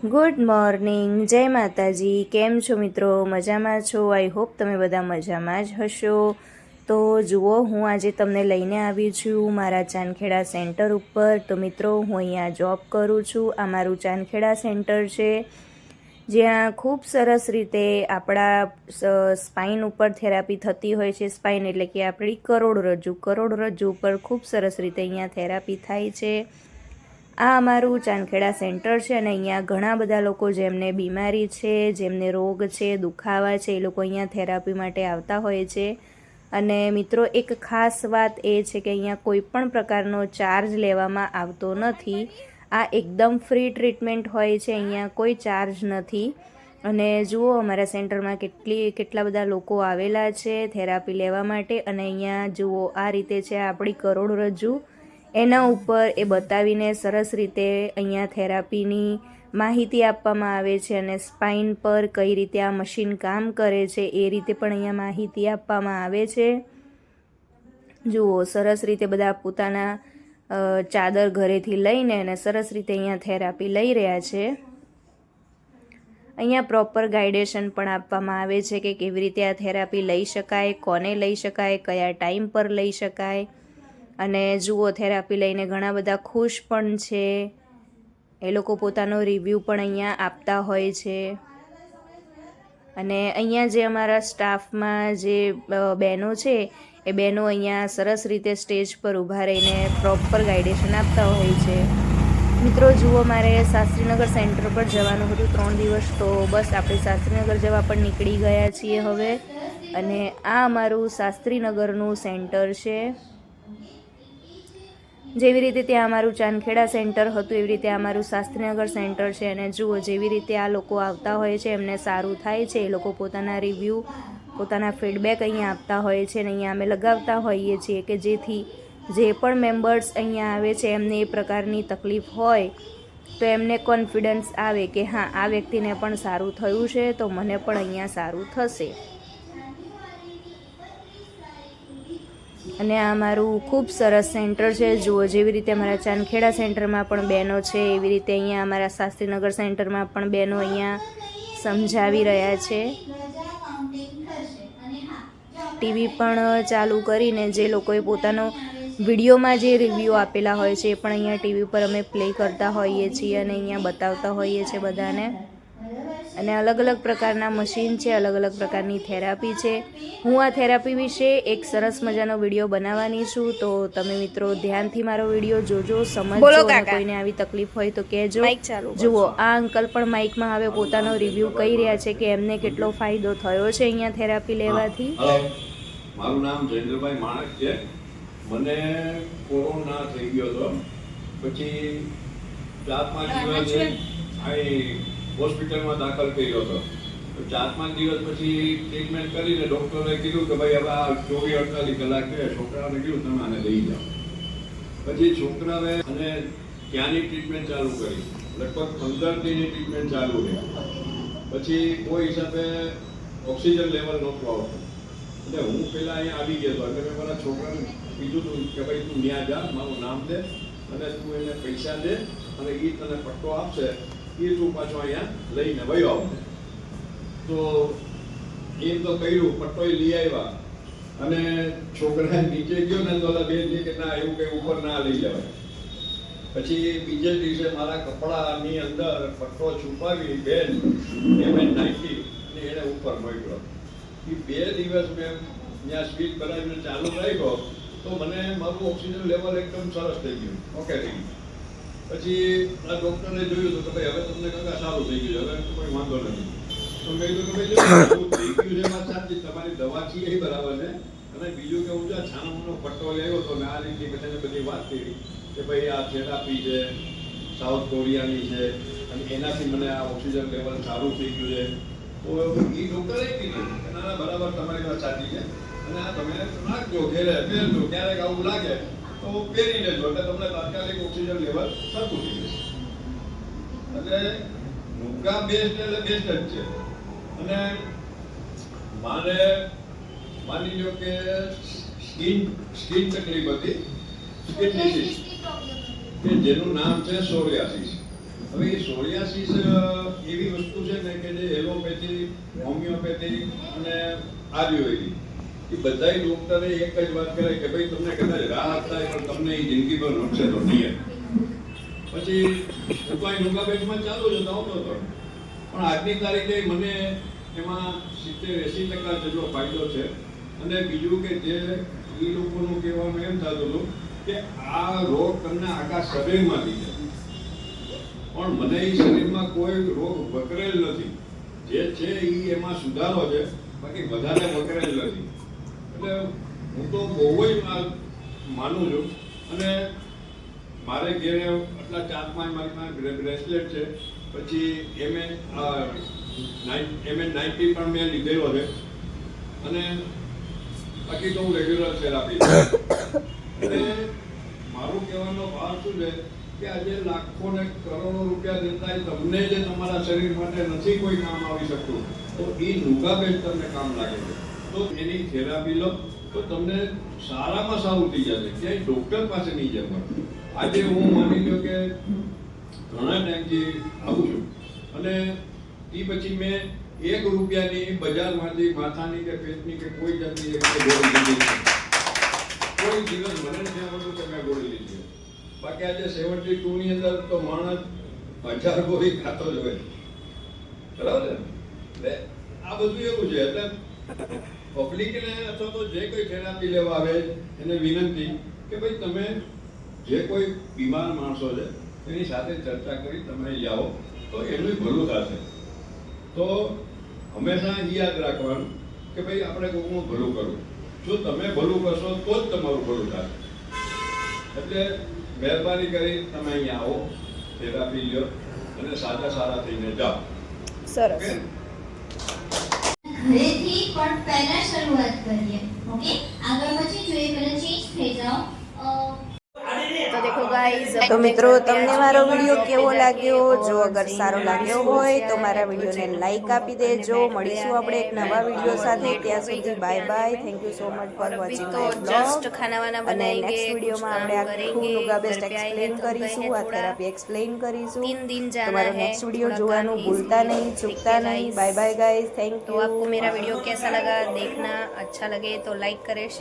Good morning, જય માતાજી. કેમ છો મિત્રો? મજામાં છો? આઈ હોપ તમે બધા મજામાં જ હશો. તો જુઓ, હું આજે તમને લઈને આવી છું મારા ચાંદખેડા સેન્ટર ઉપર. તો મિત્રો, હું અહીંયા જોબ કરું છું. આ મારું ચાંદખેડા સેન્ટર છે, જ્યાં ખૂબ સરસ રીતે આપણા સ્પાઇન ઉપર થેરાપી થતી હોય છે. સ્પાઇન એટલે કે આપણી કરોડરજ્જુ ઉપર ખૂબ સરસ રીતે અહીંયા થેરાપી થાય છે. આ અમારું ચાંદખેડા સેન્ટર છે અને અહીંયા ઘણા બધા લોકો જેમને બીમારી છે, જેમને રોગ છે, દુખાવા છે, એ લોકો અહીંયા થેરાપી માટે આવતા હોય છે. અને મિત્રો, એક ખાસ વાત એ છે કે અહીંયા કોઈ પણ પ્રકારનો ચાર્જ લેવામાં આવતો નથી. આ એકદમ ફ્રી ટ્રીટમેન્ટ હોય છે, અહીંયા કોઈ ચાર્જ નથી. અને જુઓ, અમારા સેન્ટરમાં કેટલા બધા લોકો આવેલા છે થેરાપી લેવા માટે. અને અહીંયા જુઓ, આ રીતે છે આપણી કરોડરજ્જુ. એના ઉપર એ બતાવીને સરસ રીતે અહીંયા થેરાપીની માહિતી આપવામાં આવે છે. અને સ્પાઇન પર કઈ રીતે આ મશીન કામ કરે છે એ રીતે પણ અહીંયા માહિતી આપવામાં આવે છે. જુઓ, સરસ રીતે બધા પોતાના ચાદર ઘરેથી લઈને અને સરસ રીતે અહીંયા થેરાપી લઈ રહ્યા છે. અહીંયા પ્રોપર ગાઈડેશન પણ આપવામાં આવે છે કે કેવી રીતે આ થેરાપી લઈ શકાય, કોને લઈ શકાય, કયા ટાઈમ પર લઈ શકાય. અને જુઓ, થેરાપી લઈને ઘણા બધા ખુશ પણ છે. એ લોકો પોતાનો રિવ્યૂ પણ અહીંયા આપતા હોય છે. અને અહીંયા જે અમારા સ્ટાફમાં જે બહેનો છે, એ બહેનો અહીંયા સરસ રીતે સ્ટેજ પર ઊભા રહીને પ્રોપર ગાઈડેશન આપતા હોય છે. મિત્રો જુઓ, મારે શાસ્ત્રીનગર સેન્ટર પર જવાનું હતું 3 દિવસ, તો બસ આપણે શાસ્ત્રીનગર જવા પણ નીકળી ગયા છીએ હવે. અને આ અમારું શાસ્ત્રીનગરનું સેન્ટર છે. જેવી રીતે ત્યાં અમારું ચાંદખેડા સેન્ટર હતું, એવી રીતે અમારું શાસ્ત્રીનગર સેન્ટર છે. અને જુઓ, જેવી રીતે આ લોકો આવતા હોય છે, એમને સારું થાય છે, એ લોકો પોતાના રિવ્યૂ, પોતાના ફીડબેક અહીંયા આપતા હોય છે. અને અહીંયા અમે લગાવતા હોઈએ છીએ કે જેથી જે પણ મેમ્બર્સ અહીંયા આવે છે, એમને એ પ્રકારની તકલીફ હોય તો એમને કોન્ફિડન્સ આવે કે હા, આ વ્યક્તિને પણ સારું થયું છે, તો મને પણ અહીંયા સારું થશે. અને આ અમારું ખૂબ સરસ સેન્ટર છે. જુઓ, જેવી રીતે અમારા ચાંદખેડા સેન્ટરમાં પણ બહેનો છે, એવી રીતે અહીંયા અમારા શાસ્ત્રીનગર સેન્ટરમાં પણ બહેનો અહીંયા સમજાવી રહ્યા છે. ટીવી પણ ચાલુ કરીને જે લોકોએ પોતાનો વિડીયોમાં જે રિવ્યૂ આપેલા હોય છે, એ પણ અહીંયા ટીવી પર અમે પ્લે કરતા હોઈએ છીએ અને અહીંયા બતાવતા હોઈએ છીએ બધાને. અને અલગ અલગ પ્રકારના મશીન છે, અલગ અલગ પ્રકારની થેરાપી છે. હું આ થેરાપી વિશે એક સરસ મજાનો વિડીયો બનાવવાની છું, તો તમે મિત્રો ધ્યાનથી મારો વિડીયો જોજો, સમજજો. અને કોઈને આવી તકલીફ હોય તો કહેજો. જુઓ, આ અંકલ પણ માઇકમાં હવે પોતાનો રિવ્યૂ કહી રહ્યા છે કે એમને કેટલો ફાયદો થયો છે અહીંયા થેરાપી લેવાથી. મારું નામ જયેન્દ્રભાઈ માણક છે. મને કોરોના થઈ ગયો હતો, પછી 4-5 દિવસ હોસ્પિટલમાં દાખલ કર્યો હતો. તો 4-5 દિવસ પછી ટ્રીટમેન્ટ કરીને ડૉક્ટરે કીધું કે ભાઈ હવે આ 24-48 કલાક છે. છોકરાઓને કીધું તમે આને લઈ જાઓ. પછી છોકરાએ અને ત્યાંની ટ્રીટમેન્ટ ચાલુ કરી. લગભગ 15 દિનની ટ્રીટમેન્ટ ચાલુ રહી. પછી કોઈ હિસાબે ઓક્સિજન લેવલ નહોતું આવતું. એટલે હું પહેલાં અહીંયા આવી ગયો હતો. એટલે મેં મારા છોકરાને કીધું હતું કે ભાઈ તું ત્યાં જા, મારું નામ દે અને તું એને પૈસા દે અને એ તને પટ્ટો આપશે, એ તું પાછો અહીંયા લઈને વયો આવશે. તો એમ તો કર્યું, પટ્ટો લઈ આવ્યા. અને છોકરા નીચે ગયો ને તો બેન કે ના, એવું કંઈ ઉપર ના લઈ જવાય. પછી બીજે દિવસે મારા કપડાની અંદર પટ્ટો છુપાવી બેન એમણે નાખી અને એને ઉપર મોકલ્યો. એ 2 દિવસ મેં ત્યાં સ્પીડ બનાવીને ચાલુ રાખ્યો તો મને મારું ઓક્સિજન લેવલ એકદમ સરસ થઈ ગયું, ઓકે થઈ ગયું. પછી આ ડૉક્ટરે જોયું હતું કે ભાઈ હવે તમને કાકા સારું થઈ ગયું, હવે કોઈ વાંધો નથી. તો મેં કીધું કે ભાઈ સારું થઈ ગયું છે, વાત સાચી, તમારી દવા છે એ બરાબર છે. અને બીજું કે હું જો છાનાનો પટ્ટો લેવો તો મેં આ રીતે બધી વાત કરી કે ભાઈ આ થેરાપી છે, સાઉથ કોરિયાની છે, અને એનાથી મને આ ઓક્સિજન લેવલ સારું થઈ ગયું છે. તો એ ડૉક્ટરે કીધું કે ના બરાબર, તમારી વાત સાચી છે, અને આ તમે રાખજો, ઘેરે પહેરજો, ક્યારેક આવું લાગે તો પહેરી લેજો, એટલે તમને તાત્કાલિક ઓક્સિજન લેવલ સરખું થઈ જશે. એટલે મુક્કા બેસ્ટ એટલે બેસ્ટ જ છે. અને મારે માની લો કે સ્કિન તકલીફ હતી, સ્કિન ડિસીઝ, કે જેનું નામ છે સોરિયાસિસ. હવે એ સોરિયાસિસ એવી વસ્તુ છે ને કે જે એલોપેથી, હોમિયોપેથી અને આયુર્વેદિક એ બધાય ડોક્ટરે એક જ વાત કરે કે ભાઈ તમને કદાચ રાહત થાય પણ તમને એ જિંદગીભર નડશે તો નહીં. પછી હું તો અહીં નુગાબેટમાં ચાલુ જ આવતો હતો પણ આજની તારીખે મને એમાં 70-80% જેટલો ફાયદો છે. અને બીજું કે જે એ લોકોનું કહેવાનું એમ થતું હતું કે આ રોગ તમને આખા શરીરમાંથી છે પણ મને એ શરીરમાં કોઈ રોગ વકરેલ નથી. જે છે એ એમાં સુધારો છે, બાકી વધારે વકરેલ નથી. એટલે હું તો બહુ જ માનું છું. અને મારે ઘેરે આટલા 4-5 મારી બ્રેસલેટ છે. પછી MN90 પણ મેં લીધેલો છે. અને બાકી તો હું રેગ્યુલર થેરાપી અને મારું કહેવાનો ભાવ શું છે કે આજે લાખો ને કરોડો રૂપિયા દેતા તમને જે તમારા શરીર માટે નથી કોઈ કામ આવી શકતું તો એ નુગાબેટ તમને કામ લાગે છે. તો એની થેરાપી લો તો તમને સારામાં સારું થઈ જશે. ક્યાંય ડૉક્ટર પાસે નહીં જવું. આજે હું માની લો કે ઘણા ટાઈમથી આવું છું અને એ પછી મેં 1 રૂપિયાની બજારમાંથી માથાની કે પેટની કે કોઈ જાતની ગોળી લીધી નથી. કોઈ દિવસ મને નથી આવડતું કે મેં ગોળી લીધી. બાકી આજે 72 ની અંદર તો માણસ 1000 ગોળી ખાતો જ હોય. બરાબર છે. એટલે આ બધું એવું છે. એટલે પબ્લિકને અથવા તો જે કોઈ થેરાપી લેવા આવે એને વિનંતી કે ભાઈ તમે જે કોઈ બીમાર માણસો છે એની સાથે ચર્ચા કરી તમે અહીં આવો તો એનું ભલું થશે. તો હંમેશા એ યાદ રાખવાનું કે ભાઈ આપણે કોઈનું ભલું કરવું. જો તમે ભલું કરશો તો જ તમારું ભલું થશે. એટલે મહેરબાની કરી તમે અહીંયા આવો, થેરાપી લ્યો અને સારા થઈને જાઓ. સરસ. ઘરેથી પણ પહેલા શરૂઆત કરીએ. ઓકે, આગળ પછી જોઈએ પહેલા ચેન્જ થઈ જાઓ. તો દેખો ગાઈઝ, તો મિત્રો તમને મારો વિડીયો કેવો લાગ્યો? જો અગર સારો લાગ્યો હોય તો મારા વિડીયોને લાઈક આપી દેજો. મળીશું આપણે એક નવા વિડીયો સાથે. ત્યાં સુધી bye bye. Thank you so much for watching my blog. અને નેક્સ્ટ વિડીયોમાં આપણે આખું નુગાબેસ્ટ એક્સપ્લેન કરીશું, આ થેરાપી એક્સપ્લેન કરીશું. તમારો નેક્સ્ટ વિડીયો જોવાનું ભૂલતા નહીં, ચૂકતા નહીં. Bye bye guys, thank you. तो आपको मेरा वीडियो कैसा लगा देखना, अच्छा लगे तो लाइक करें, शेयर